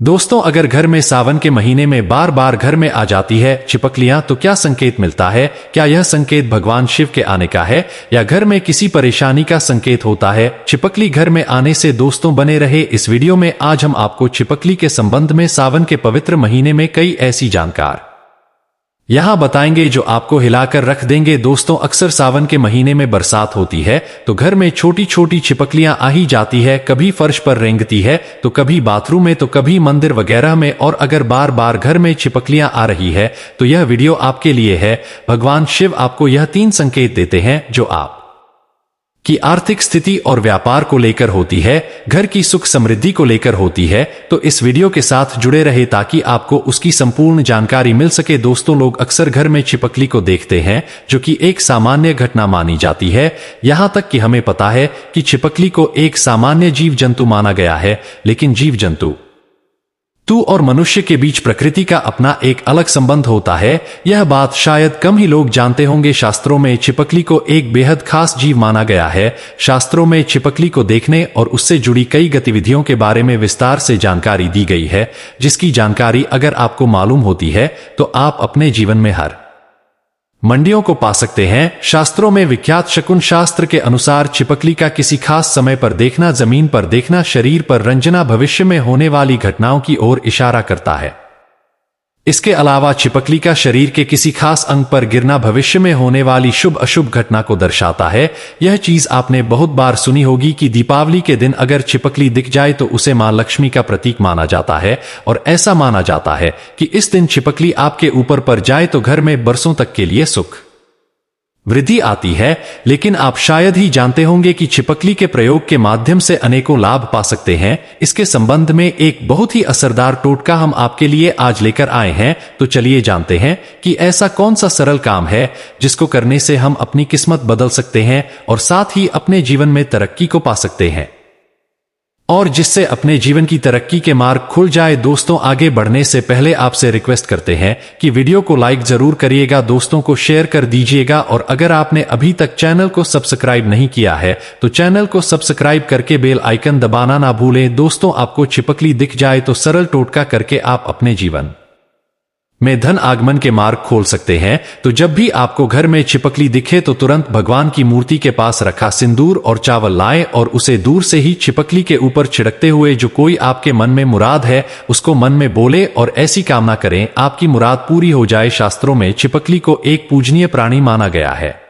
दोस्तों, अगर घर में सावन के महीने में बार बार घर में आ जाती है छिपकलियां तो क्या संकेत मिलता है? क्या यह संकेत भगवान शिव के आने का है या घर में किसी परेशानी का संकेत होता है? छिपकली घर में आने से दोस्तों बने रहे इस वीडियो में आज हम आपको छिपकली के संबंध में सावन के पवित्र महीने में कई ऐसी जानकार यहां बताएंगे जो आपको हिलाकर रख देंगे। दोस्तों, अक्सर सावन के महीने में बरसात होती है तो घर में छोटी छोटी छिपकलियां आ ही जाती है। कभी फर्श पर रेंगती है तो कभी बाथरूम में तो कभी मंदिर वगैरह में। और अगर बार बार घर में छिपकलियां आ रही है तो यह वीडियो आपके लिए है। भगवान शिव आपको यह 3 संकेत देते हैं जो आप की आर्थिक स्थिति और व्यापार को लेकर होती है, घर की सुख समृद्धि को लेकर होती है। तो इस वीडियो के साथ जुड़े रहे ताकि आपको उसकी संपूर्ण जानकारी मिल सके। दोस्तों, लोग अक्सर घर में छिपकली को देखते हैं जो कि एक सामान्य घटना मानी जाती है। यहां तक कि हमें पता है कि छिपकली को एक सामान्य जीव जंतु माना गया है, लेकिन जीव जंतु और मनुष्य के बीच प्रकृति का अपना एक अलग संबंध होता है। यह बात शायद कम ही लोग जानते होंगे। शास्त्रों में छिपकली को एक बेहद खास जीव माना गया है। शास्त्रों में छिपकली को देखने और उससे जुड़ी कई गतिविधियों के बारे में विस्तार से जानकारी दी गई है, जिसकी जानकारी अगर आपको मालूम होती है तो आप अपने जीवन में हर मंडियों को पा सकते हैं। शास्त्रों में विख्यात शकुन शास्त्र के अनुसार छिपकली का किसी खास समय पर देखना, जमीन पर देखना, शरीर पर रंजना भविष्य में होने वाली घटनाओं की ओर इशारा करता है। इसके अलावा छिपकली का शरीर के किसी खास अंग पर गिरना भविष्य में होने वाली शुभ अशुभ घटना को दर्शाता है। यह चीज आपने बहुत बार सुनी होगी कि दीपावली के दिन अगर छिपकली दिख जाए तो उसे मां लक्ष्मी का प्रतीक माना जाता है और ऐसा माना जाता है कि इस दिन छिपकली आपके ऊपर पर जाए तो घर में बरसों तक के लिए सुख वृद्धि आती है। लेकिन आप शायद ही जानते होंगे कि छिपकली के प्रयोग के माध्यम से अनेकों लाभ पा सकते हैं। इसके संबंध में एक बहुत ही असरदार टोटका हम आपके लिए आज लेकर आए हैं। तो चलिए जानते हैं कि ऐसा कौन सा सरल काम है जिसको करने से हम अपनी किस्मत बदल सकते हैं और साथ ही अपने जीवन में तरक्की को पा सकते हैं और जिससे अपने जीवन की तरक्की के मार्ग खुल जाए। दोस्तों, आगे बढ़ने से पहले आपसे रिक्वेस्ट करते हैं कि वीडियो को लाइक जरूर करिएगा, दोस्तों को शेयर कर दीजिएगा और अगर आपने अभी तक चैनल को सब्सक्राइब नहीं किया है तो चैनल को सब्सक्राइब करके बेल आइकन दबाना ना भूलें। दोस्तों, आपको छिपकली दिख जाए तो सरल टोटका करके आप अपने जीवन में धन आगमन के मार्ग खोल सकते हैं। तो जब भी आपको घर में छिपकली दिखे तो तुरंत भगवान की मूर्ति के पास रखा सिंदूर और चावल लाएं और उसे दूर से ही छिपकली के ऊपर छिड़कते हुए जो कोई आपके मन में मुराद है उसको मन में बोले और ऐसी कामना करें आपकी मुराद पूरी हो जाए। शास्त्रों में छिपकली को एक पूजनीय प्राणी माना गया है।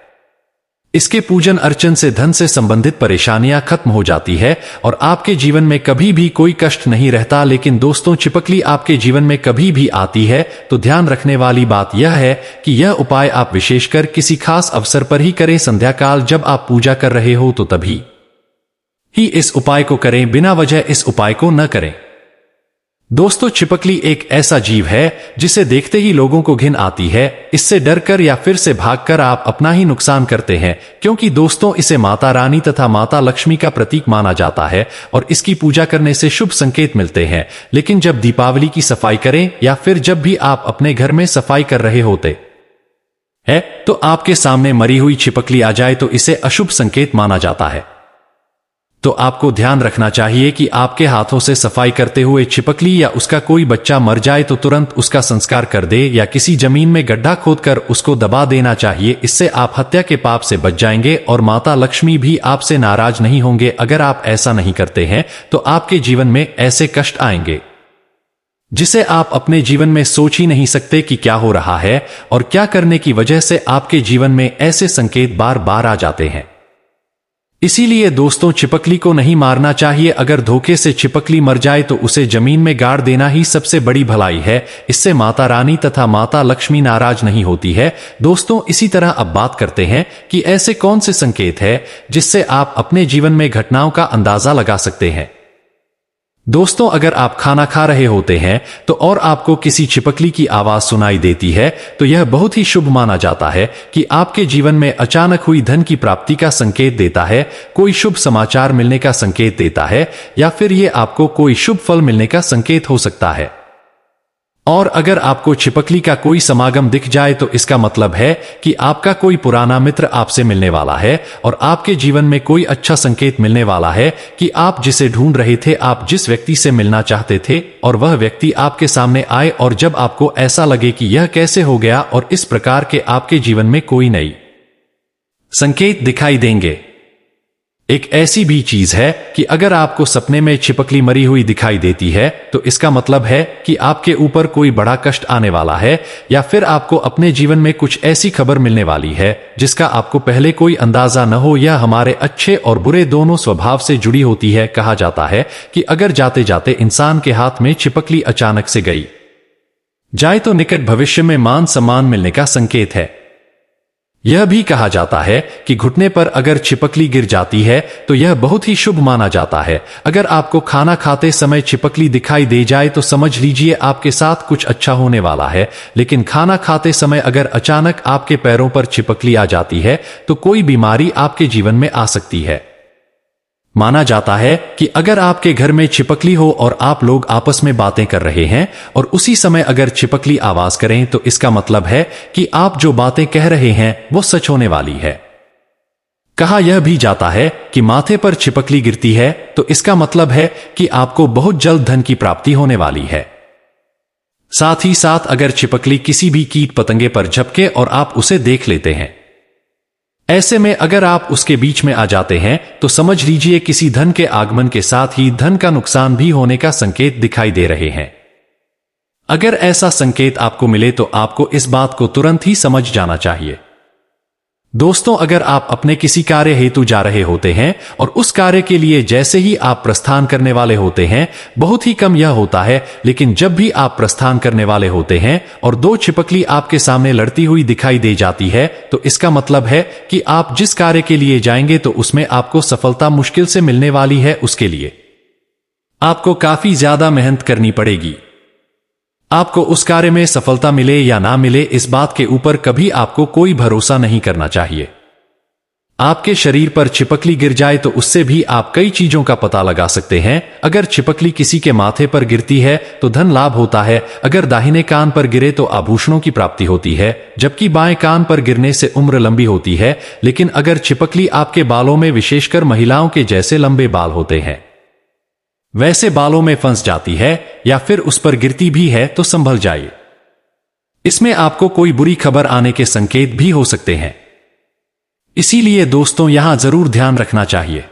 इसके पूजन अर्चन से धन से संबंधित परेशानियां खत्म हो जाती है और आपके जीवन में कभी भी कोई कष्ट नहीं रहता। लेकिन दोस्तों, छिपकली आपके जीवन में कभी भी आती है तो ध्यान रखने वाली बात यह है कि यह उपाय आप विशेषकर किसी खास अवसर पर ही करें। संध्या काल जब आप पूजा कर रहे हो तो तभी ही इस उपाय को करें, बिना वजह इस उपाय को न करें। दोस्तों, छिपकली एक ऐसा जीव है जिसे देखते ही लोगों को घिन आती है। इससे डरकर या फिर से भागकर आप अपना ही नुकसान करते हैं, क्योंकि दोस्तों इसे माता रानी तथा माता लक्ष्मी का प्रतीक माना जाता है और इसकी पूजा करने से शुभ संकेत मिलते हैं। लेकिन जब दीपावली की सफाई करें या फिर जब भी आप अपने घर में सफाई कर रहे होते हैं तो आपके सामने मरी हुई छिपकली आ जाए तो इसे अशुभ संकेत माना जाता है। तो आपको ध्यान रखना चाहिए कि आपके हाथों से सफाई करते हुए छिपकली या उसका कोई बच्चा मर जाए तो तुरंत उसका संस्कार कर दे या किसी जमीन में गड्ढा खोदकर उसको दबा देना चाहिए। इससे आप हत्या के पाप से बच जाएंगे और माता लक्ष्मी भी आपसे नाराज नहीं होंगे। अगर आप ऐसा नहीं करते हैं तो आपके जीवन में ऐसे कष्ट आएंगे जिसे आप अपने जीवन में सोच ही नहीं सकते कि क्या हो रहा है और क्या करने की वजह से आपके जीवन में ऐसे संकेत बार बार आ जाते हैं। इसीलिए दोस्तों, छिपकली को नहीं मारना चाहिए। अगर धोखे से छिपकली मर जाए तो उसे जमीन में गाड़ देना ही सबसे बड़ी भलाई है। इससे माता रानी तथा माता लक्ष्मी नाराज नहीं होती है। दोस्तों, इसी तरह अब बात करते हैं कि ऐसे कौन से संकेत है जिससे आप अपने जीवन में घटनाओं का अंदाजा लगा सकते हैं। दोस्तों, अगर आप खाना खा रहे होते हैं तो और आपको किसी छिपकली की आवाज सुनाई देती है तो यह बहुत ही शुभ माना जाता है कि आपके जीवन में अचानक हुई धन की प्राप्ति का संकेत देता है, कोई शुभ समाचार मिलने का संकेत देता है या फिर यह आपको कोई शुभ फल मिलने का संकेत हो सकता है। और अगर आपको छिपकली का कोई समागम दिख जाए तो इसका मतलब है कि आपका कोई पुराना मित्र आपसे मिलने वाला है और आपके जीवन में कोई अच्छा संकेत मिलने वाला है कि आप जिसे ढूंढ रहे थे, आप जिस व्यक्ति से मिलना चाहते थे, और वह व्यक्ति आपके सामने आए। और जब आपको ऐसा लगे कि यह कैसे हो गया और इस प्रकार के आपके जीवन में कोई नई संकेत दिखाई देंगे। एक ऐसी भी चीज है कि अगर आपको सपने में छिपकली मरी हुई दिखाई देती है तो इसका मतलब है कि आपके ऊपर कोई बड़ा कष्ट आने वाला है, या फिर आपको अपने जीवन में कुछ ऐसी खबर मिलने वाली है जिसका आपको पहले कोई अंदाजा न हो। यह हमारे अच्छे और बुरे दोनों स्वभाव से जुड़ी होती है। कहा जाता है कि अगर जाते जाते इंसान के हाथ में छिपकली अचानक से गई जाए तो निकट भविष्य में मान सम्मान मिलने का संकेत है। यह भी कहा जाता है कि घुटने पर अगर छिपकली गिर जाती है तो यह बहुत ही शुभ माना जाता है। अगर आपको खाना खाते समय छिपकली दिखाई दे जाए तो समझ लीजिए आपके साथ कुछ अच्छा होने वाला है। लेकिन खाना खाते समय अगर अचानक आपके पैरों पर छिपकली आ जाती है तो कोई बीमारी आपके जीवन में आ सकती है। माना जाता है कि अगर आपके घर में छिपकली हो और आप लोग आपस में बातें कर रहे हैं और उसी समय अगर छिपकली आवाज करें तो इसका मतलब है कि आप जो बातें कह रहे हैं वो सच होने वाली है। कहा यह भी जाता है कि माथे पर छिपकली गिरती है तो इसका मतलब है कि आपको बहुत जल्द धन की प्राप्ति होने वाली है। साथ ही साथ अगर छिपकली किसी भी कीट पतंगे पर झपके और आप उसे देख लेते हैं, ऐसे में अगर आप उसके बीच में आ जाते हैं तो समझ लीजिए किसी धन के आगमन के साथ ही धन का नुकसान भी होने का संकेत दिखाई दे रहे हैं। अगर ऐसा संकेत आपको मिले तो आपको इस बात को तुरंत ही समझ जाना चाहिए। दोस्तों, अगर आप अपने किसी कार्य हेतु जा रहे होते हैं और उस कार्य के लिए जैसे ही आप प्रस्थान करने वाले होते हैं, बहुत ही कम यह होता है, लेकिन जब भी आप प्रस्थान करने वाले होते हैं और दो छिपकली आपके सामने लड़ती हुई दिखाई दे जाती है तो इसका मतलब है कि आप जिस कार्य के लिए जाएंगे तो उसमें आपको सफलता मुश्किल से मिलने वाली है। उसके लिए आपको काफी ज्यादा मेहनत करनी पड़ेगी। आपको उस कार्य में सफलता मिले या ना मिले, इस बात के ऊपर कभी आपको कोई भरोसा नहीं करना चाहिए। आपके शरीर पर छिपकली गिर जाए तो उससे भी आप कई चीजों का पता लगा सकते हैं। अगर छिपकली किसी के माथे पर गिरती है तो धन लाभ होता है। अगर दाहिने कान पर गिरे तो आभूषणों की प्राप्ति होती है, जबकि बाएं कान पर गिरने से उम्र लंबी होती है। लेकिन अगर छिपकली आपके बालों में, विशेषकर महिलाओं के जैसे लंबे बाल होते हैं, वैसे बालों में फंस जाती है या फिर उस पर गिरती भी है तो संभल जाइए। इसमें आपको कोई बुरी खबर आने के संकेत भी हो सकते हैं। इसीलिए दोस्तों, यहां जरूर ध्यान रखना चाहिए।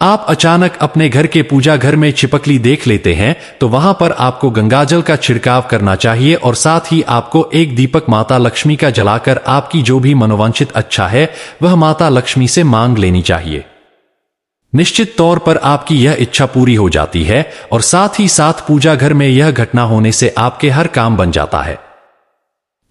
आप अचानक अपने घर के पूजा घर में छिपकली देख लेते हैं तो वहां पर आपको गंगाजल का छिड़काव करना चाहिए और साथ ही आपको एक दीपक माता लक्ष्मी का जलाकर आपकी जो भी मनोवांछित अच्छा है वह माता लक्ष्मी से मांग लेनी चाहिए। निश्चित तौर पर आपकी यह इच्छा पूरी हो जाती है और साथ ही साथ पूजा घर में यह घटना होने से आपके हर काम बन जाता है।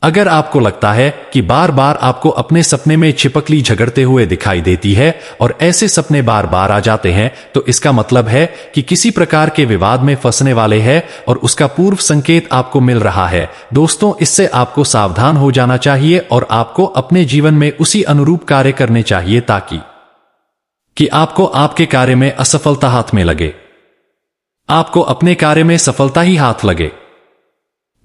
अगर आपको लगता है कि बार बार आपको अपने सपने में छिपकली झगड़ते हुए दिखाई देती है और ऐसे सपने बार बार आ जाते हैं तो इसका मतलब है कि किसी प्रकार के विवाद में फंसने वाले हैं और उसका पूर्व संकेत आपको मिल रहा है। दोस्तों, इससे आपको सावधान हो जाना चाहिए और आपको अपने जीवन में उसी अनुरूप कार्य करने चाहिए ताकि आपको आपके कार्य में असफलता हाथ में लगे, आपको अपने कार्य में सफलता ही हाथ लगे।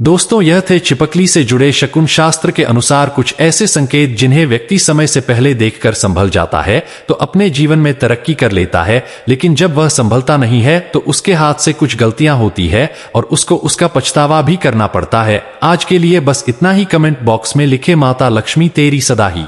दोस्तों, यह थे छिपकली से जुड़े शकुन शास्त्र के अनुसार कुछ ऐसे संकेत जिन्हें व्यक्ति समय से पहले देखकर संभल जाता है तो अपने जीवन में तरक्की कर लेता है, लेकिन जब वह संभलता नहीं है तो उसके हाथ से कुछ गलतियां होती है और उसको उसका पछतावा भी करना पड़ता है। आज के लिए बस इतना ही। कमेंट बॉक्स में लिखे, माता लक्ष्मी तेरी सदा ही